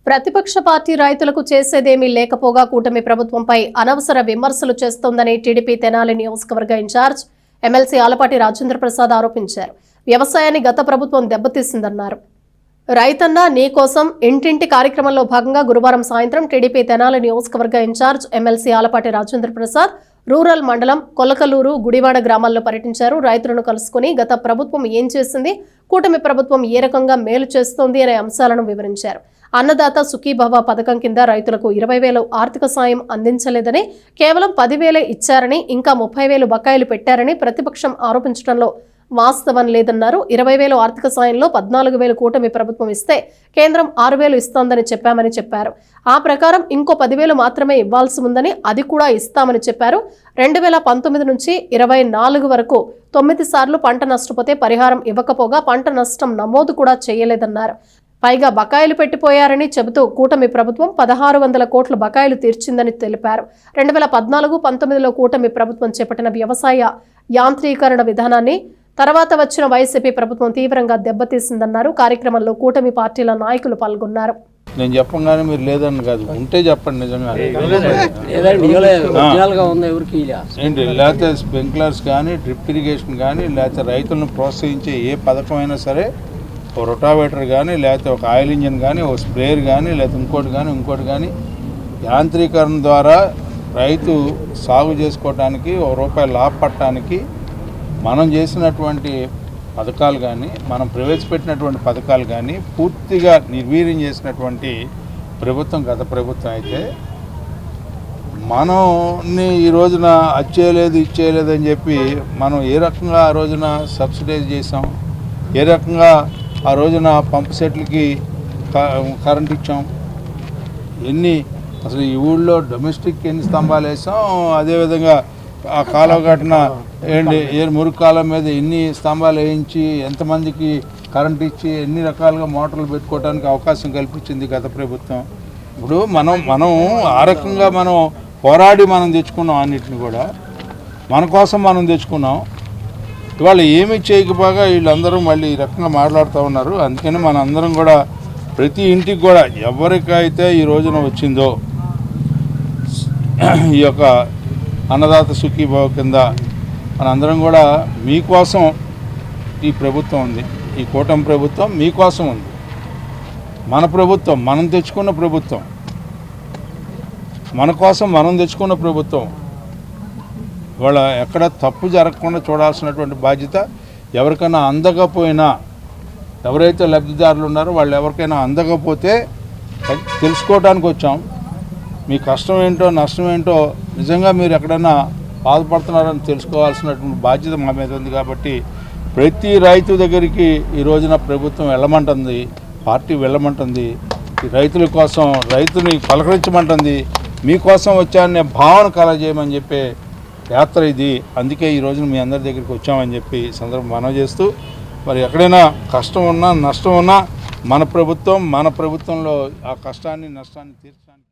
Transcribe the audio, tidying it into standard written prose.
ప్రతిపక్ష పార్టీ రైతులకు చేసేదేమీ లేకపోగా కూటమి ప్రభుత్వంపై అనవసర విమర్శలు చేస్తోందని టీడీపీ తెనాలి నియోజకవర్గ ఇన్ఛార్జ్ ఎమ్మెల్సీ ఆలపాటి రాజేంద్ర ప్రసాద్ ఆరోపించారు. వ్యవసాయాన్ని గత ప్రభుత్వం దెబ్బతీసిందన్నారు. రైతన్న నీ కోసం ఇంటింటి కార్యక్రమంలో భాగంగా గురువారం సాయంత్రం టీడీపీ తెనాలి నియోజకవర్గ in charge MLC Alapati Rajendra Prasad rural మండలం కొలకలూరు గుడివాడ గ్రామాల్లో పర్యటించారు. రైతులను కలుసుకుని గత ప్రభుత్వం ఏం చేసింది, కూటమి ప్రభుత్వం ఏ రకంగా మేలు చేస్తోంది అనే అంశాలను వివరించారు. అన్నదాత సుఖీభవ పథకం కింద రైతులకు 20,000 ఆర్థిక సాయం అందించలేదని, కేవలం 10,000 ఇచ్చారని, ఇంకా 30,000 బకాయిలు పెట్టారని ప్రతిపక్షం ఆరోపించడంలో వాస్తవం లేదన్నారు. 20,000 ఆర్థిక సాయంలో 14,000 కూటమి ప్రభుత్వం ఇస్తే కేంద్రం 6,000 ఇస్తోందని చెప్పామని చెప్పారు. ఆ ప్రకారం ఇంకో 10,000 మాత్రమే ఇవ్వాల్సి ఉందని, అది కూడా ఇస్తామని చెప్పారు. 2019 నుంచి 24 వరకు 9 సార్లు పంట నష్టపోతే పరిహారం ఇవ్వకపోగా పంట నష్టం నమోదు కూడా చేయలేదన్నారు. పైగా బకాయిలు పెట్టిపోయారని చెబుతూ కూటమి ప్రభుత్వం 1,600 కోట్ల బకాయిలు తీర్చిందని తెలిపారు. 2014-19లో కూటమి ప్రభుత్వం చేపట్టిన వ్యవసాయ యాంత్రీకరణ విధానాన్ని తర్వాత వచ్చిన వైసీపీ ప్రభుత్వం తీవ్రంగా దెబ్బతీసిందన్నారు. కార్యక్రమంలో కూటమి పార్టీల నాయకులు పాల్గొన్నారు. నేను చెప్పగానే మీరు లేదని కాదు, ఉంటే చెప్పండి. నిజంగా ఏంటి, లేకపోతే స్ప్రింక్లర్స్ కానీ, డ్రిప్ ఇరిగేషన్ కానీ, లేకపోతే రైతులను ప్రోత్సహించే ఏ పథకమైనా సరే, ఒక రొటావేటర్ కానీ, లేకపోతే ఒక ఆయిల్ ఇంజిన్ కానీ, ఒక స్ప్రేయర్ కానీ, లేకపోతే ఇంకోటి కానీ యాంత్రీకరణ ద్వారా రైతు సాగు చేసుకోవడానికి ₹1 లాభపడటానికి మనం చేసినటువంటి పథకాలు కానీ, మనం ప్రవేశపెట్టినటువంటి పథకాలు కానీ పూర్తిగా నిర్వీర్యం చేసినటువంటి ప్రభుత్వం గత ప్రభుత్వం అయితే, మనని ఈ రోజున ఇచ్చేయలేదు అని చెప్పి మనం ఏ రకంగా ఆ రోజున సబ్సిడైజ్ చేసాం, ఏ రకంగా ఆ రోజున పంపు సెట్లకి కరెంట్ ఇచ్చాం, అసలు ఈ ఊళ్ళో డొమెస్టిక్ ఎన్ని స్తంభాలు వేసాం, అదేవిధంగా ఆ కాలువ కట్టిన మురుగు కాలం మీద ఎన్ని స్తంభాలు వేయించి ఎంతమందికి కరెంట్ ఇచ్చి ఎన్ని రకాలుగా మోటార్లు పెట్టుకోవడానికి అవకాశం కల్పించింది గత ప్రభుత్వం. ఇప్పుడు మనం ఆ రకంగా మనం పోరాడి మనం తెచ్చుకున్నాం, అన్నిటిని కూడా మన కోసం మనం తెచ్చుకున్నాం. ఇవాళ ఏమి చేయకపోగా వీళ్ళందరూ మళ్ళీ ఈ రకంగా మాట్లాడుతూ ఉన్నారు. అందుకని మన అందరం కూడా ప్రతి ఇంటికి కూడా ఎవరికైతే ఈ రోజున వచ్చిందో ఈ యొక్క అన్నదాత సుఖీభావ కింద మనందరం కూడా మీకోసం ఈ ప్రభుత్వం ఉంది, ఈ కూటమి ప్రభుత్వం మీకోసం ఉంది. మన ప్రభుత్వం, మనం తెచ్చుకున్న ప్రభుత్వం, మన కోసం మనం తెచ్చుకున్న ప్రభుత్వం. వాళ్ళ ఎక్కడ తప్పు జరగకుండా చూడాల్సినటువంటి బాధ్యత ఎవరికైనా అందకపోయినా, ఎవరైతే లబ్ధిదారులు ఉన్నారో వాళ్ళు ఎవరికైనా అందకపోతే తెలుసుకోవడానికి వచ్చాం. మీ కష్టం ఏంటో నష్టం ఏంటో నిజంగా మీరు ఎక్కడైనా బాధపడుతున్నారని తెలుసుకోవాల్సినటువంటి బాధ్యత మా మీద ఉంది. కాబట్టి ప్రతి రైతు దగ్గరికి ఈ రోజున ప్రభుత్వం వెళ్ళమంటుంది, పార్టీ వెళ్ళమంటుంది, రైతుల కోసం రైతుని పలకరించమంటుంది, మీకోసం వచ్చాననే భావన కలగజేయమని చెప్పే యాత్ర ఇది. అందుకే ఈ రోజున మీ అందరి దగ్గరికి వచ్చామని చెప్పి సందర్భం మనవి చేస్తూ, మరి ఎక్కడైనా కష్టం ఉన్నా నష్టం ఉన్నా మన ప్రభుత్వంలో ఆ కష్టాన్ని నష్టాన్ని తీర్చడానికి